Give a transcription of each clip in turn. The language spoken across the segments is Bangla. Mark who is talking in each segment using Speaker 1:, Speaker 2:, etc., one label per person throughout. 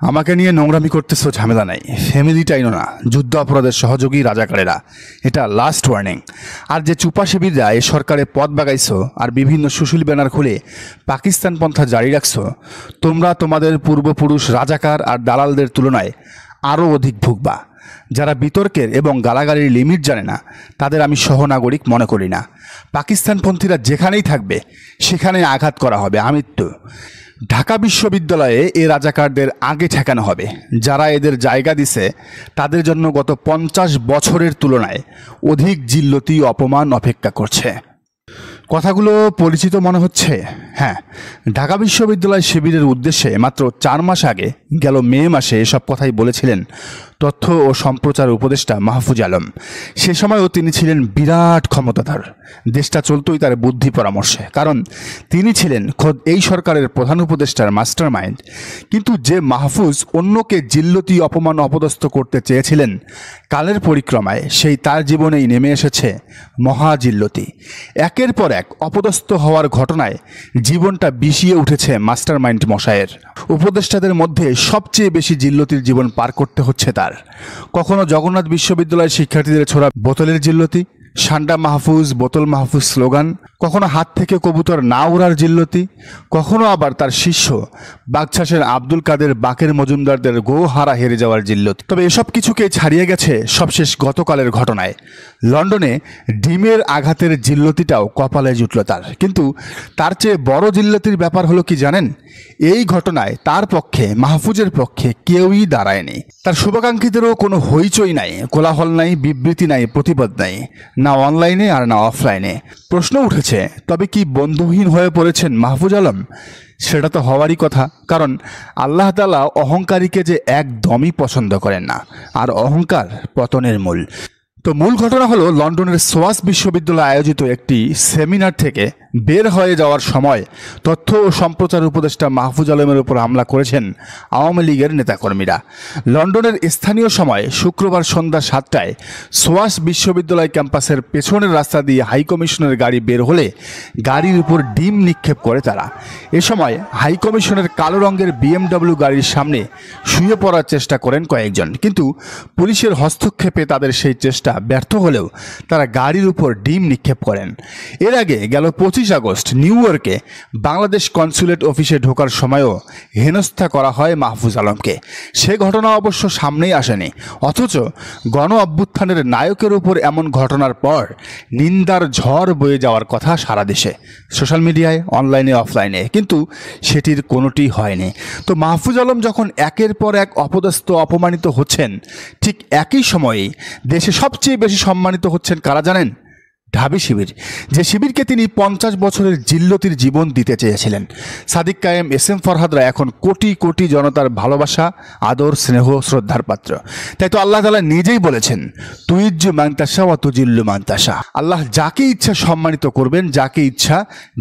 Speaker 1: আমাকে নিয়ে নোংরামি করতেছো, ঝামেলা নাই। ফ্যামিলিটাইনো না, যুদ্ধ অপরাধের সহযোগী রাজাকারেরা। এটা লাস্ট ওয়ার্নিং। আর যে চুপা শিবিররা এই সরকারে পদ বাগাইছো আর বিভিন্ন সুশীল ব্যানার খুলে পাকিস্তান পন্থা জারি রাখছো, তোমরা তোমাদের পূর্বপুরুষ রাজাকার আর দালালদের তুলনায় আরও অধিক ভুগবা। যারা বিতর্কের এবং গালাগালির লিমিট জানে না, তাদের আমি সহনাগরিক মনে করি না। পাকিস্তানপন্থীরা যেখানেই থাকবে সেখানে আঘাত করা হবে। আমৃত্যু। ঢাকা বিশ্ববিদ্যালয়ে এ রাজাকারদের আগে ঠেকানো হবে। যারা এদের জায়গা দিছে তাদের জন্য গত 50 বছরের তুলনায় অধিক জিল্লতি অপমান অপেক্ষা করছে। কথাগুলো পরিচিত মনে হচ্ছে? হ্যাঁ, ঢাকা বিশ্ববিদ্যালয় শিবিরের উদ্দেশ্যে মাত্র 4 মাস আগে গেল মে মাসে এসব কথাই বলেছিলেন তথ্য ও সম্প্রচার উপদেষ্টা মাহফুজ আলম। সে সময়ও তিনি ছিলেন বিরাট ক্ষমতাধর। দেশটা চলতই তার বুদ্ধি পরামর্শে, কারণ তিনি ছিলেন খোদ এই সরকারের প্রধান উপদেষ্টার মাস্টার মাইন্ড। কিন্তু যে মাহফুজ অন্যকে জিল্লতি অপমান অপদস্থ করতে চেয়েছিলেন, কালের পরিক্রমায় সেই তার জীবনেই নেমে এসেছে মহাজিল্লতি। একের পর এক অপদস্থ হওয়ার ঘটনায় জীবনটা বিষিয়ে উঠেছে মাস্টার মাইন্ড মশায়ের। উপদেষ্টাদের মধ্যে সবচেয়ে বেশি জিল্লতির জীবন পার করতে হচ্ছে তার। কখনো জগন্নাথ বিশ্ববিদ্যালয়ের শিক্ষার্থীদের ছোড়া বোতলের জিল্লতি, সান্ডা মাহফুজ বোতল মাহফুজ স্লোগান, কখনো হাত থেকে কবুতর না উড়ার জিল্লতি, কখনো আবার তার শিষ্য বাগছাসের আব্দুল কাদের বাকের মজুমদারদের গো হারা হেরে যাওয়ার জিল্লতি। তবে এসব কিছুকে ছাড়িয়ে গেছে সবশেষ গতকালের ঘটনায়। লন্ডনে ডিমের আঘাতের জিল্লতিটাও কপালে জুটল তার। কিন্তু তার চেয়ে বড় জিল্লতির ব্যাপার হলো কি জানেন? এই ঘটনায় তার পক্ষে, মাহফুজের পক্ষে কেউই দাঁড়ায়নি। তার শুভাকাঙ্ক্ষীদেরও কোনো হইচই নাই, কোলাহল নাই, বিবৃতি নাই, প্রতিবাদ নাই, না অনলাইনে আর না অফলাইনে। প্রশ্ন উঠেছে, তবে কি বন্ধুহীন হয়ে পড়েছেন মাহফুজ আলম? সেটা তো হওয়ারই কথা, কারণ আল্লাহ তাআলা অহংকারীকে যে একদমই পছন্দ করেন না, আর অহংকার পতনের মূল। তো মূল ঘটনা হলো, লন্ডনের সোয়াস বিশ্ববিদ্যালয়ে আয়োজিত একটি সেমিনার থেকে বের হয়ে যাওয়ার সময় তথ্য ও সম্প্রচার উপদেষ্টা মাহফুজ আলমের উপর হামলা করেছেন আওয়ামী লীগের নেতাকর্মীরা। লন্ডনের স্থানীয় সময় শুক্রবার সন্ধ্যা 7টায় সোয়াস বিশ্ববিদ্যালয় ক্যাম্পাসের পেছনের রাস্তা দিয়ে হাইকমিশনের গাড়ি বের হলে গাড়ির উপর ডিম নিক্ষেপ করে তারা। এ সময় হাইকমিশনের কালো রঙের BMW গাড়ির সামনে শুয়ে পড়ার চেষ্টা করেন কয়েকজন, কিন্তু পুলিশের হস্তক্ষেপে তাদের সেই চেষ্টা ব্যর্থ হলেও তারা গাড়ির উপর ডিম নিক্ষেপ করেন। এর আগে গেল 25 আগস্ট নিউ ইয়র্কে বাংলাদেশ কনসুলেট অফিসে ঢোকার সময়ও হেনস্থা করা হয় মাহফুজ আলমকে। সে ঘটনা অবশ্য সামনেই আসেনি, অথচ গণ অভ্যুত্থানের নায়কের উপর এমন ঘটনার পর নিন্দার ঝড় বয়ে যাওয়ার কথা সারা দেশে, সোশ্যাল মিডিয়ায়, অনলাইনে, অফলাইনে, কিন্তু সেটির কোনোটি হয়নি। তো মাহফুজ আলম যখন একের পর এক অপদস্থ অপমানিত হচ্ছেন, ঠিক একই সময়েই দেশে সবচেয়ে বেশি সম্মানিত হচ্ছেন কারা জানেন? ঢাবি শিবির। যে শিবিরকে তিনি 50 বছরের জিল্লতির জীবন দিতে চেয়েছিলেন। সাদিক কায়েম, SM ফরহাদরা এখন কোটি কোটি জনতার ভালোবাসা, আদর, স্নেহ, শ্রদ্ধার পাত্র। তাই তো আল্লাহ তাআলা নিজেই বলেছেন, তুইজ্জু মান তাশা ওয়া তুজিল্লু মান তাশা। আল্লাহ যাকে ইচ্ছা সম্মানিত করবেন, যাকে ইচ্ছা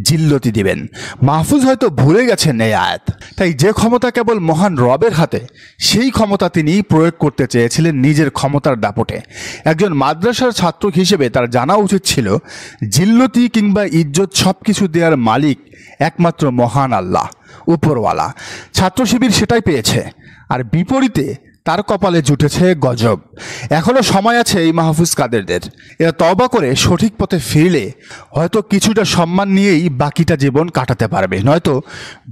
Speaker 1: জিল্লতি দিবেন। মাহফুজ হয়তো ভুলে গেছেন এই আয়াত। তাই যে ক্ষমতা কেবল মহান রবের হাতে, সেই ক্ষমতা তিনি প্রয়োগ করতে চেয়েছিলেন নিজের ক্ষমতার দাপটে। একজন মাদ্রাসার ছাত্র হিসেবে তার জানা উচিত ছিল, জিল্লতি কিংবা ইজ্জত সবকিছু দেওয়ার মালিক একমাত্র মহান আল্লাহ, উপরওয়ালা। ছাত্র শিবির সেটাই পেয়েছে, আর বিপরীতে তার কপালে জুটেছে গজব। এখনো সময় আছে এই মাহফুজ কাদেরদের। এরা তওবা করে সঠিক পথে ফিরলে হয়তো কিছুটা সম্মান নিয়েই বাকিটা জীবন কাটাতে পারবে, নয়তো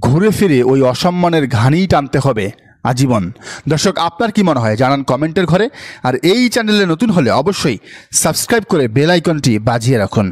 Speaker 1: ঘুরে ফিরে ওই অসম্মানের ঘানিই টানতে হবে আজীবন। দর্শক, আপনার কি মনে হয় জানান কমেন্টের ঘরে। আর এই চ্যানেলে নতুন হলে অবশ্যই সাবস্ক্রাইব করে বেল আইকনটি বাজিয়ে রাখুন।